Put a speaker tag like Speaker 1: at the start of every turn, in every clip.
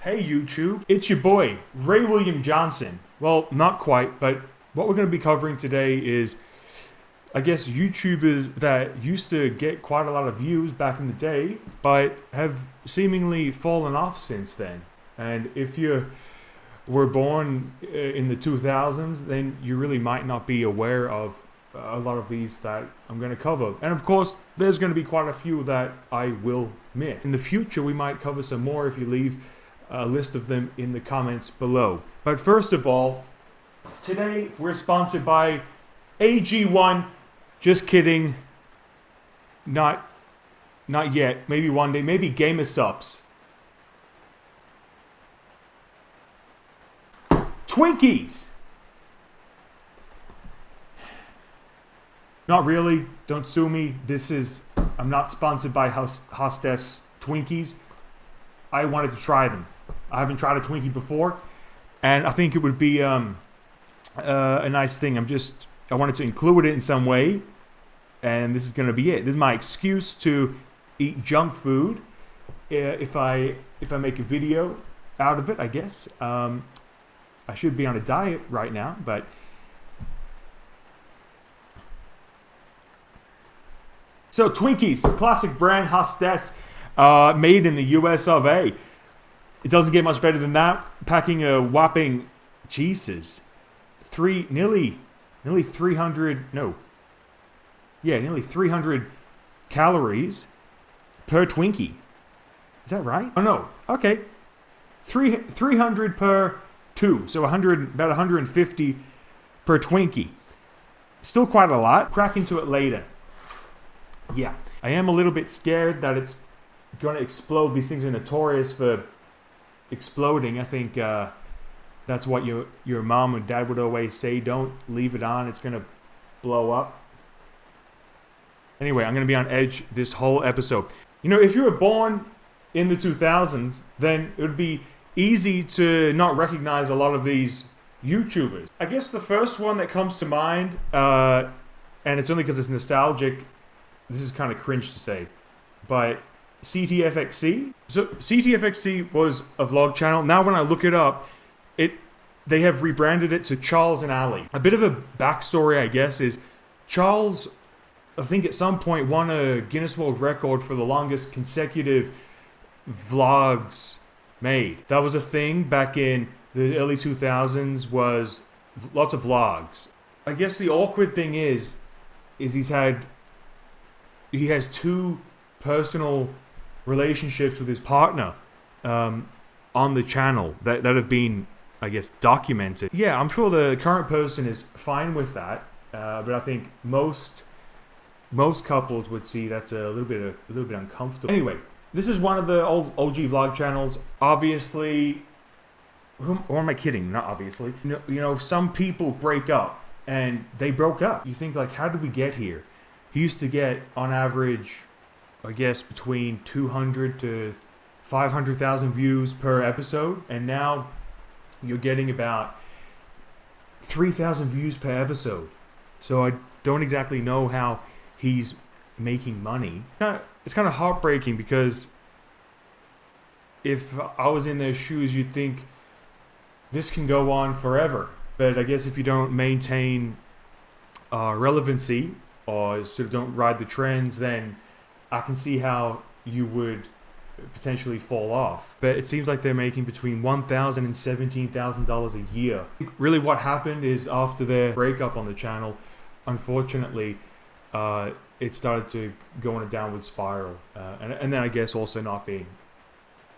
Speaker 1: Hey YouTube, it's your boy, Ray William Johnson. Well, not quite, but what we're going to be covering today is, I guess, YouTubers that used to get quite a lot of views back in the day, but have seemingly fallen off since then. And if you were born in the 2000s, then you really might not be aware of a lot of these that I'm going to cover. And of course, there's going to be quite a few that I will miss. In the future, we might cover some more if you leave a list of them in the comments below. But first of all, today we're sponsored by AG1. Just kidding. Not yet. Maybe one day. Maybe GamerSupps. Twinkies. Not really. Don't sue me. I'm not sponsored by Hostess Twinkies. I wanted to try them. I haven't tried a Twinkie before, and I think it would be a nice thing. I wanted to include it in some way, and this is going to be it. This is my excuse to eat junk food if I make a video out of it, I guess. I should be on a diet right now, but so Twinkies, classic brand, Hostess, made in the US of A. It doesn't get much better than that. Packing a whopping, Jesus, nearly 300, no. Yeah, nearly 300 calories per Twinkie. Is that right? Oh no, okay. 300 per two, so about 150 per Twinkie. Still quite a lot. Crack into it later. Yeah, I am a little bit scared that it's going to explode. These things are notorious for exploding. I think that's what your mom or dad would always say. Don't leave it on. It's going to blow up. Anyway, I'm going to be on edge this whole episode. You know, if you were born in the 2000s, then it would be easy to not recognize a lot of these YouTubers. I guess the first one that comes to mind, and it's only because it's nostalgic, this is kind of cringe to say, but CTFXC. So CTFXC was a vlog channel. Now when I look it up, they have rebranded it to Charles and Ali. A bit of a backstory, I guess, is Charles, I think at some point, won a Guinness World Record for the longest consecutive vlogs made. That was a thing back in the early 2000s, was lots of vlogs. I guess the awkward thing is he has two personal relationships with his partner on the channel that have been, I guess, documented. Yeah, I'm sure the current person is fine with that, but I think most couples would see that's a little bit uncomfortable. Anyway, this is one of the old OG vlog channels. Obviously, or am I kidding? Not obviously. You know, some people break up, and they broke up. You think, like, how did we get here? He used to get, on average, I guess, between 200 to 500,000 views per episode, and now you're getting about 3,000 views per episode. So I don't exactly know how he's making money. It's kind of heartbreaking, because if I was in their shoes, you'd think this can go on forever. But I guess if you don't maintain relevancy, or sort of don't ride the trends, then I can see how you would potentially fall off. But it seems like they're making between $1,000 and $17,000 a year. Really what happened is, after their breakup on the channel, unfortunately, it started to go on a downward spiral. And then I guess also not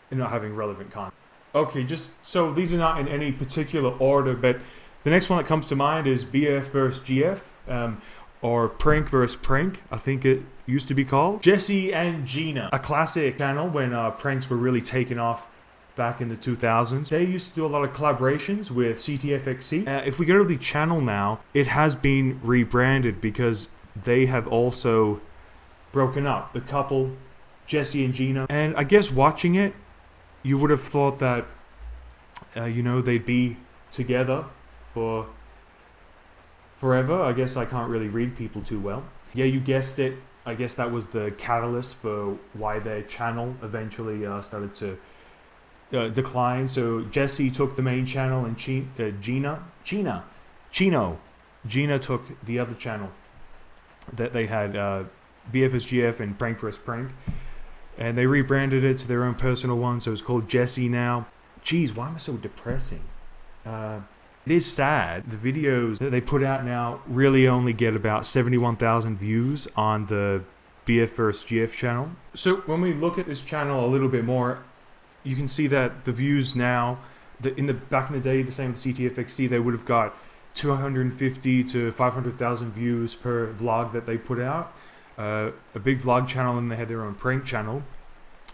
Speaker 1: having relevant content. Okay, just so these are not in any particular order, but the next one that comes to mind is BF vs GF. Or Prank vs. Prank, I think it used to be called. Jesse and Gina, a classic channel when pranks were really taken off back in the 2000s. They used to do a lot of collaborations with CTFXC. If we go to the channel now, it has been rebranded because they have also broken up. The couple, Jesse and Gina. And I guess watching it, you would have thought that, they'd be together for forever. I guess I can't really read people too well. Yeah, you guessed it. I guess that was the catalyst for why their channel eventually started to declined. So Jesse took the main channel, and Gina took the other channel that they had, BFSGF and Prank vs. Prank. And they rebranded it to their own personal one, so it's called Jesse now. Jeez, why am I so depressing? It is sad. The videos that they put out now really only get about 71,000 views on the BF vs. GF channel. So when we look at this channel a little bit more, you can see that the views now, back in the day, the same with CTFXC, they would have got 250 to 500,000 views per vlog that they put out. A big vlog channel, and they had their own prank channel.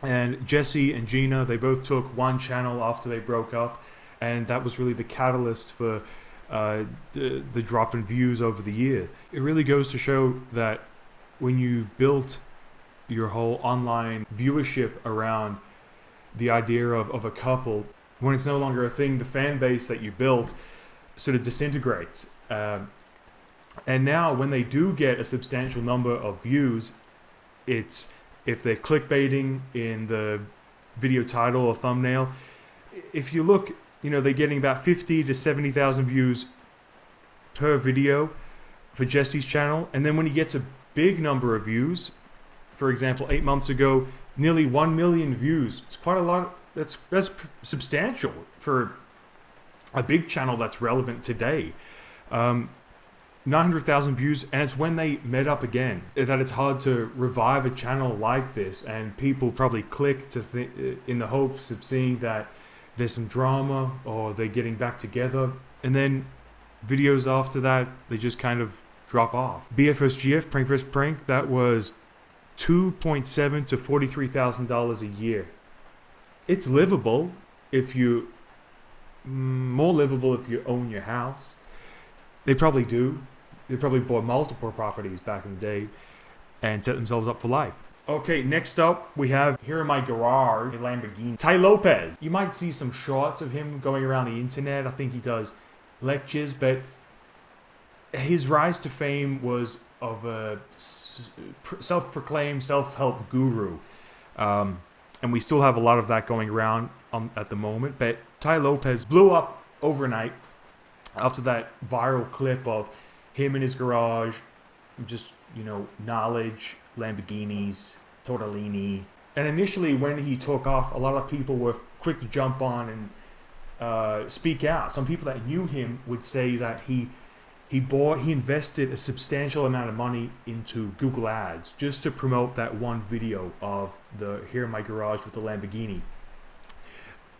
Speaker 1: And Jesse and Gina, they both took one channel after they broke up, and that was really the catalyst for the drop in views over the year. It really goes to show that when you built your whole online viewership around the idea of a couple, when it's no longer a thing, the fan base that you built sort of disintegrates. And now when they do get a substantial number of views, it's if they're clickbaiting in the video title or thumbnail. If you look, they're getting about 50 to 70,000 views per video for Jesse's channel. And then when he gets a big number of views, for example, 8 months ago, nearly 1 million views. It's quite a lot. That's substantial for a big channel that's relevant today. 900,000 views, and it's when they met up again that it's hard to revive a channel like this, and people probably click in the hopes of seeing that there's some drama or they're getting back together, and then videos after that, they just kind of drop off. BFSGF, Prank vs. Prank, that was $2.7 to $43,000 a year. It's livable more livable if you own your house. They probably do. They probably bought multiple properties back in the day and set themselves up for life. Okay, next up we have here in my garage, a Lamborghini. Tai Lopez. You might see some shots of him going around the internet. I think he does lectures, but his rise to fame was of a self-proclaimed self-help guru. And we still have a lot of that going around at the moment. But Tai Lopez blew up overnight after that viral clip of him in his garage, just, knowledge, Lamborghinis, Tortellini. And initially when he took off, a lot of people were quick to jump on and speak out. Some people that knew him would say that he invested a substantial amount of money into Google Ads just to promote that one video of the here in my garage with the Lamborghini.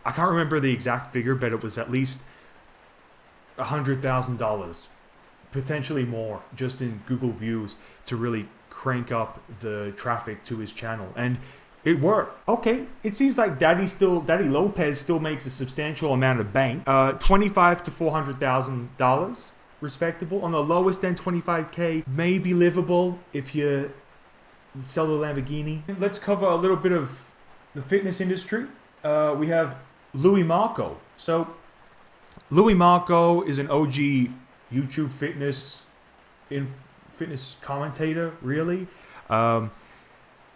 Speaker 1: I can't remember the exact figure, but it was at least $100,000, potentially more, just in Google views to really crank up the traffic to his channel. And it worked. Okay, it seems like Daddy Lopez still makes a substantial amount of bank. $25,000 to $400,000. Respectable. On the lowest end, 25K may be livable if you sell the Lamborghini. Let's cover a little bit of the fitness industry. We have Louis Marco. So Louis Marco is an OG YouTube fitness commentator, really.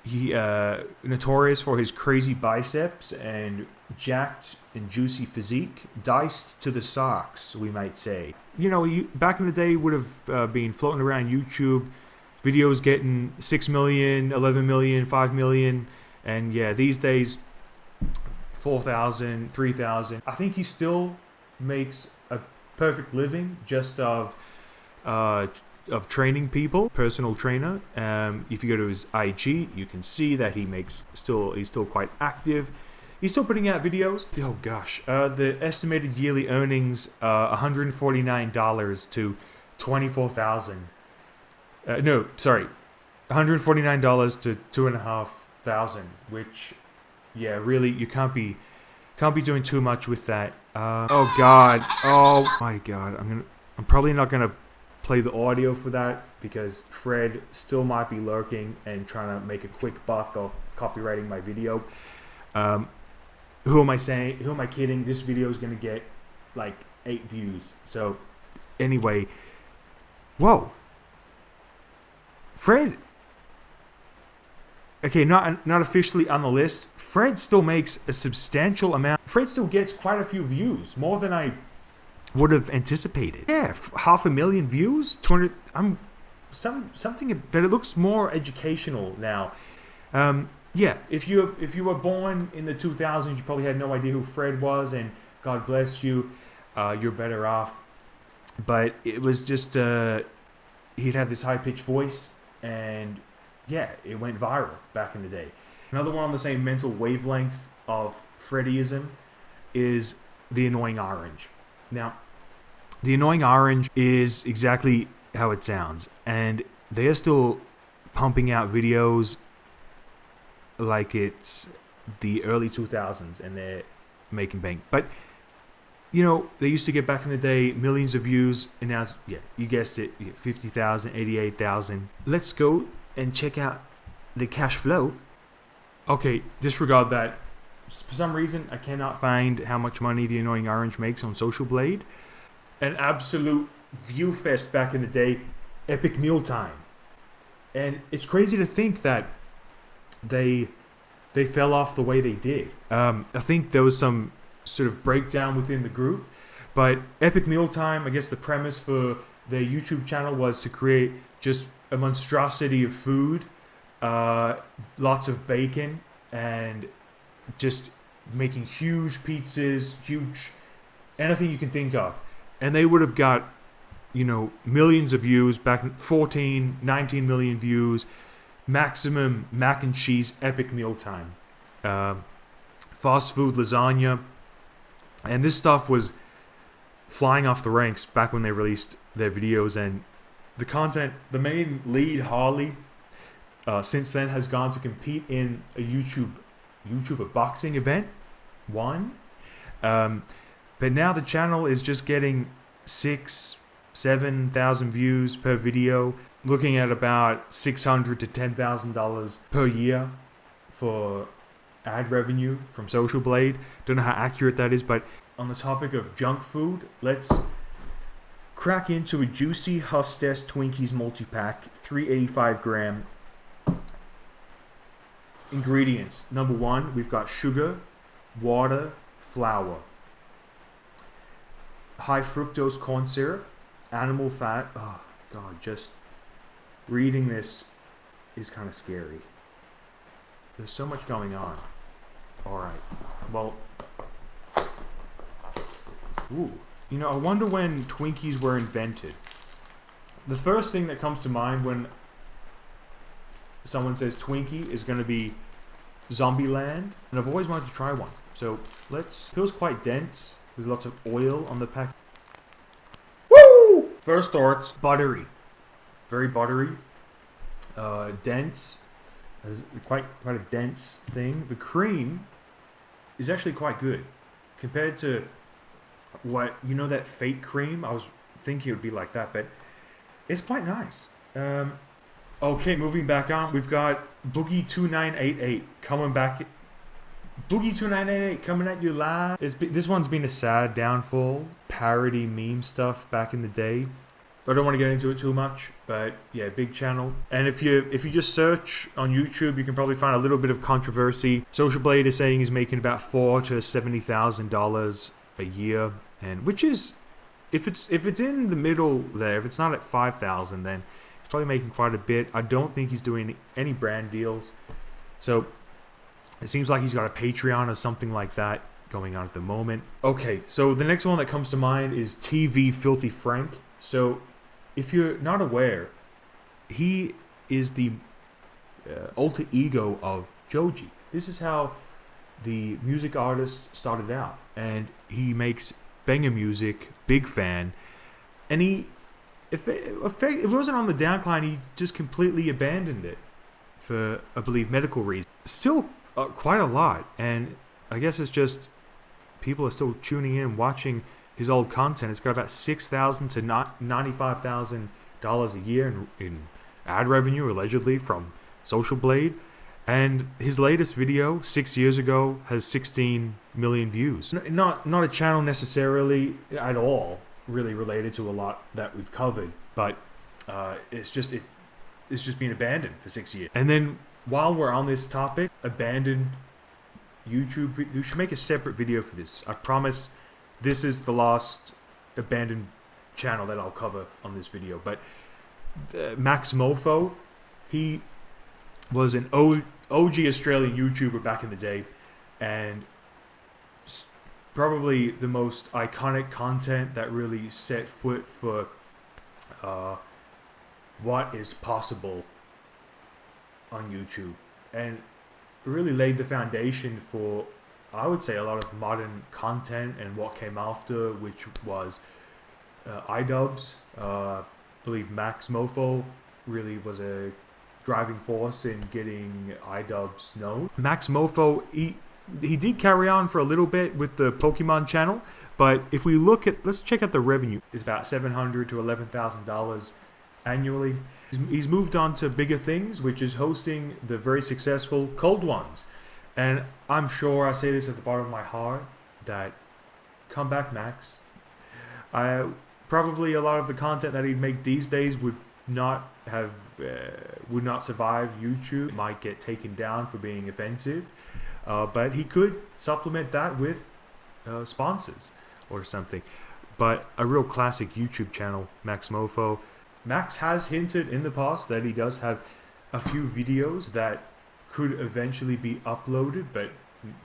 Speaker 1: He notorious for his crazy biceps and jacked and juicy physique, diced to the socks, we might say. Back in the day, would have been floating around YouTube, videos getting 6 million, 11 million, 5 million, and yeah, these days, 4,000, 3,000. I think he still makes a perfect living just of training people, personal trainer. If you go to his IG, you can see that he's still quite active. He's still putting out videos. Oh gosh, the estimated yearly earnings, $149 to $24,000. No, sorry, $149 to $2,500, which, yeah, really you can't be doing too much with that. Oh god, oh my god, I'm probably not gonna play the audio for that because Fred still might be lurking and trying to make a quick buck off copywriting my video. Who am I kidding? This video is gonna get like 8 views. So anyway, whoa, Fred, okay, not officially on the list, Fred still makes a substantial amount. Fred still gets quite a few views, more than I would have anticipated. Yeah, 500,000 views, 200. Something, but it looks more educational now. Yeah, if you were born in the 2000s, you probably had no idea who Fred was, and God bless you, you're better off. But it was just he'd have this high-pitched voice, and yeah, it went viral back in the day. Another one on the same mental wavelength of Freddyism is The Annoying Orange. Now, The Annoying Orange is exactly how it sounds, and they are still pumping out videos like it's the early 2000s and they're making bank. But you know, they used to get back in the day millions of views, and now it's, yeah, you guessed it, 50,000, 88,000. Let's go and check out the cash flow. Okay, disregard that. For some reason, I cannot find how much money The Annoying Orange makes on Social Blade. An absolute view fest back in the day, Epic Mealtime. And it's crazy to think that they fell off the way they did. I think there was some sort of breakdown within the group, but Epic Mealtime, I guess the premise for their YouTube channel was to create just a monstrosity of food, lots of bacon, and just making huge pizzas, huge anything you can think of. And they would have got, you know, millions of views back in 14, 19 million views, maximum mac and cheese Epic Mealtime, fast food lasagna, and this stuff was flying off the ranks back when they released their videos. And the content, the main lead, Harley, since then has gone to compete in a YouTuber boxing event, won. But now the channel is just getting 6,000-7,000 views per video, looking at about $600 to $10,000 per year for ad revenue from Social Blade. Don't know how accurate that is, but on the topic of junk food, let's crack into a juicy Hostess Twinkies multi-pack, 385 gram. Ingredients. Number one, we've got sugar, water, flour, high fructose corn syrup, animal fat. Oh God, just reading this is kind of scary. There's so much going on. Alright, well, ooh, you know, I wonder when Twinkies were invented. The first thing that comes to mind when someone says Twinkie is going to be Zombieland, and I've always wanted to try one. So feels quite dense. There's lots of oil on the pack. Woo! First thoughts, buttery. Very buttery. Dense. Quite a dense thing. The cream is actually quite good compared to what, you know, that fake cream. I was thinking it would be like that, but it's quite nice. Okay, moving back on, we've got Boogie 2988 coming back. Boogie 2988 coming at you live. This one's been a sad downfall, parody meme stuff back in the day. I don't want to get into it too much, but yeah, big channel. And if you just search on YouTube, you can probably find a little bit of controversy. Social Blade is saying he's making about $4,000 to $70,000 a year, and which is, if it's in the middle there, if it's not at 5,000, then he's probably making quite a bit. I don't think he's doing any brand deals, so it seems like he's got a Patreon or something like that going on at the moment. Okay, so the next one that comes to mind is TV Filthy Frank. So if you're not aware, he is the alter ego of Joji. This is how the music artist started out, and he makes banger music, big fan, and if it wasn't on the downcline, he just completely abandoned it for, I believe, medical reasons. Still quite a lot, and I guess it's just people are still tuning in, watching his old content. It's got about $6,000 to $95,000 a year in ad revenue, allegedly, from Social Blade. And his latest video, 6 years ago, has 16 million views. Not a channel necessarily at all really related to a lot that we've covered, but it's just been abandoned for 6 years. And then while we're on this topic, abandoned YouTube, we should make a separate video for this. I promise this is the last abandoned channel that I'll cover on this video. But Max Mofo, he was an OG Australian YouTuber back in the day, and probably the most iconic content that really set foot for what is possible on YouTube, and really laid the foundation for, I would say, a lot of modern content and what came after, which was iDubbbz. I believe Max Mofo really was a driving force in getting iDubbbz known. Max Mofo, he did carry on for a little bit with the Pokemon channel, but if we look at, let's check out the revenue. It's about $700 to $11,000 annually. He's moved on to bigger things, which is hosting the very successful Cold Ones. And I'm sure I say this at the bottom of my heart, that come back, Max. Probably a lot of the content that he'd make these days would not survive YouTube. Might get taken down for being offensive, but he could supplement that with sponsors or something. But a real classic YouTube channel, Max Mofo. Max has hinted in the past that he does have a few videos that could eventually be uploaded, but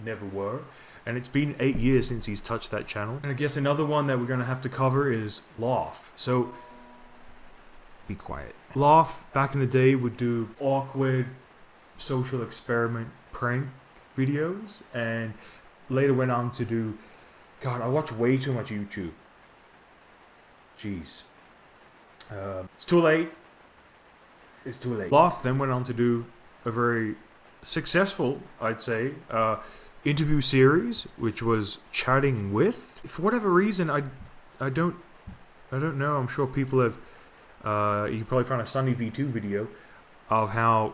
Speaker 1: never were. And it's been 8 years since he's touched that channel. And I guess another one that we're going to have to cover is Loft. So, be quiet. Loft, back in the day, would do awkward social experiment prank videos, and later went on to do, God, I watch way too much YouTube. Jeez. It's too late. It's too late. Loft then went on to do a very successful, I'd say, interview series, which was Chatting With. For whatever reason, I don't know. I'm sure people have. You can probably find a Sunny V2 video of how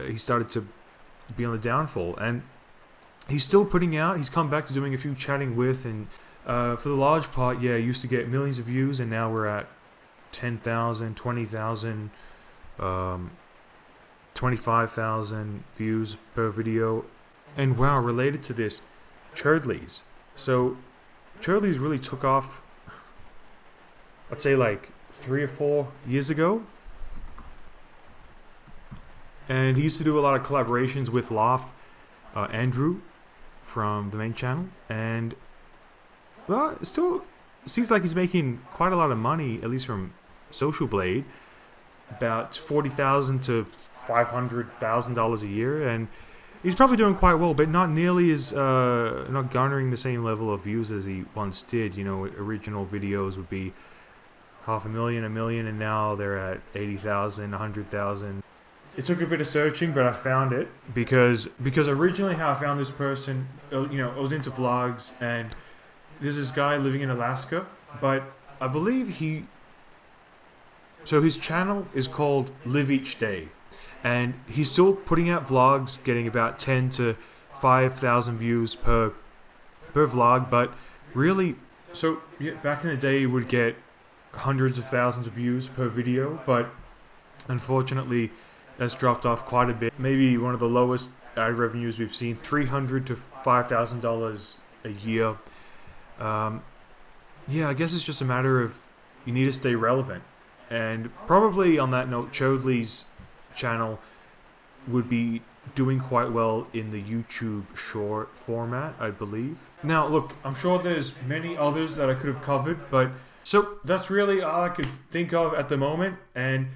Speaker 1: he started to be on the downfall, and he's still putting out. He's come back to doing a few Chatting With, and for the large part, yeah, used to get millions of views, and now we're at 10,000, 20,000, 25,000 views per video. And wow, related to this, Churdleys. So Churdleys really took off, I'd say like 3 or 4 years ago. And he used to do a lot of collaborations with Loft, Andrew from the main channel. And well, it still seems like he's making quite a lot of money, at least from Social Blade, about $40,000 to $500,000 a year, and he's probably doing quite well, but not nearly as not garnering the same level of views as he once did. You know, original videos would be 500,000, 1 million, and now they're at 80,000, 100,000. It took a bit of searching, but I found it because originally how I found this person, you know, I was into vlogs, and there's this guy living in Alaska, but I believe so his channel is called Live Each Day, and he's still putting out vlogs, getting about 10 to 5,000 views per vlog, but really, so yeah, back in the day he would get hundreds of thousands of views per video, but unfortunately that's dropped off quite a bit. Maybe one of the lowest ad revenues we've seen, $300 to $5,000 a year. Yeah, I guess it's just a matter of you need to stay relevant. And probably on that note, Churdley's channel would be doing quite well in the YouTube short format, I believe. Now, look, I'm sure there's many others that I could have covered, but so that's really all I could think of at the moment. And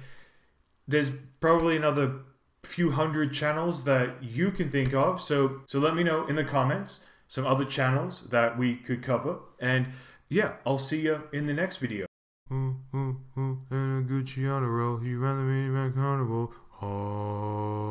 Speaker 1: there's probably another few hundred channels that you can think of. So let me know in the comments some other channels that we could cover. And yeah, I'll see you in the next video. And a Gucci on a roll, he rather be back honorable. Oh.